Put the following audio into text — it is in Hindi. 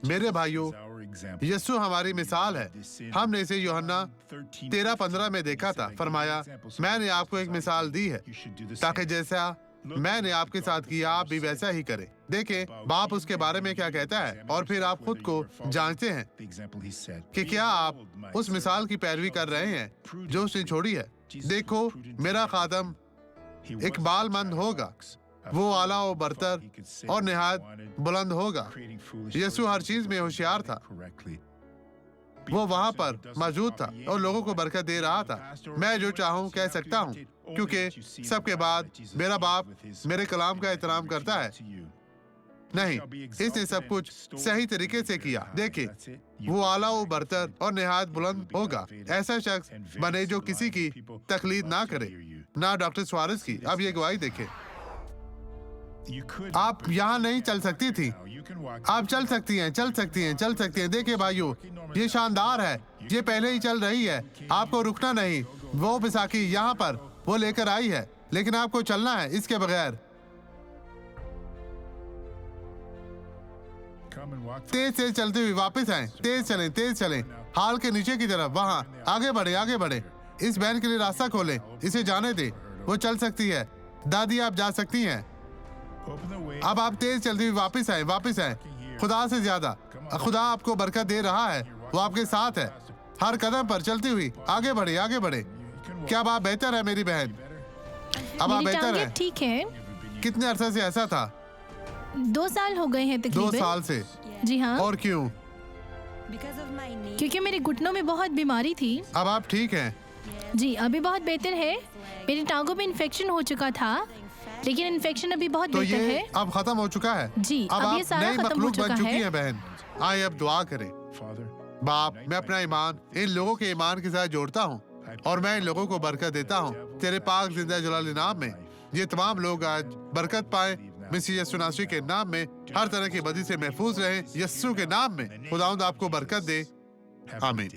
मेरे भाइयों, यीशु हमारी मिसाल है। हमने इसे यूहन्ना 13:15 में देखा था। फरमाया, मैंने आपको एक मिसाल दी है ताकि जैसा मैंने आपके साथ किया आप भी वैसा ही करें। देखें बाप उसके बारे में क्या कहता है और फिर आप खुद को जांचते हैं कि क्या आप उस मिसाल की पैरवी कर रहे हैं जो उसने छोड़ी है। देखो, मेरा खादम इकबालमंद होगा, वो आला और बरतर और निहायत बुलंद होगा। यीशु हर चीज में होशियार था। वो वहाँ पर मौजूद था और लोगों को बरकत दे रहा था। मैं जो चाहूँ कह सकता हूँ, क्योंकि सबके बाद मेरा बाप मेरे कलाम का एहतराम करता है। नहीं, इसने सब कुछ सही तरीके से किया। देखिए, वो आला व बरतर और निहायत बुलंद होगा। ऐसा शख्स बने जो किसी की तकलीद ना करे, ना डॉक्टर सुआरेस की। अब ये गवाही देखें। आप यहाँ नहीं चल सकती थी, आप चल सकती हैं, चल सकती हैं, चल सकती हैं। देखिए भाइयों, ये शानदार है, ये पहले ही चल रही है, आपको रुकना नहीं। वो बैसाखी यहाँ पर वो लेकर आई है, लेकिन आपको चलना है इसके बगैर। तेज से चलते हुए वापस आए, तेज चलें, तेज चलें, हाल के नीचे की तरफ, वहाँ आगे बढ़े, आगे बढ़े। इस बहन के लिए रास्ता खोलें, इसे जाने दे, वो चल सकती है। दादी आप जा सकती हैं। अब आप तेज चलते हुए वापस आए, वापस आए। खुदा से ज्यादा खुदा आपको बरकत दे रहा है, वो आपके साथ है। हर कदम पर चलती हुई आगे बढ़े, आगे बढ़े। क्या अब आप बेहतर है मेरी बहन? अब आप बेहतर है? ठीक है। कितने अरसे से ऐसा था? 2 साल हो गए हैं तकरीबन। 2 साल से? जी हाँ। और क्यों? क्योंकि मेरे घुटनों में बहुत बीमारी थी। अब आप ठीक हैं? जी, अभी बहुत बेहतर है। मेरी टांगों में इन्फेक्शन हो चुका था, लेकिन इन्फेक्शन अभी बहुत बेहतर है। अब खत्म हो चुका है। जी, अब ये सारा नई खत्म हो मखलूक चुका बन चुकी है। है बहन। आइए अब दुआ करें। बाप, मैं अपना ईमान इन लोगों के ईमान के साथ जोड़ता हूँ और मैं इन लोगों को बरकत देता हूँ तेरे पाक जिंदा जलाल नाम में। ये तमाम लोग आज बरकत पाए मसीह यीशु नासरी के नाम में, हर तरह की बदी से महफूज रहे यीशु के नाम में। खुदावंद आपको बरकत दे। आमीन।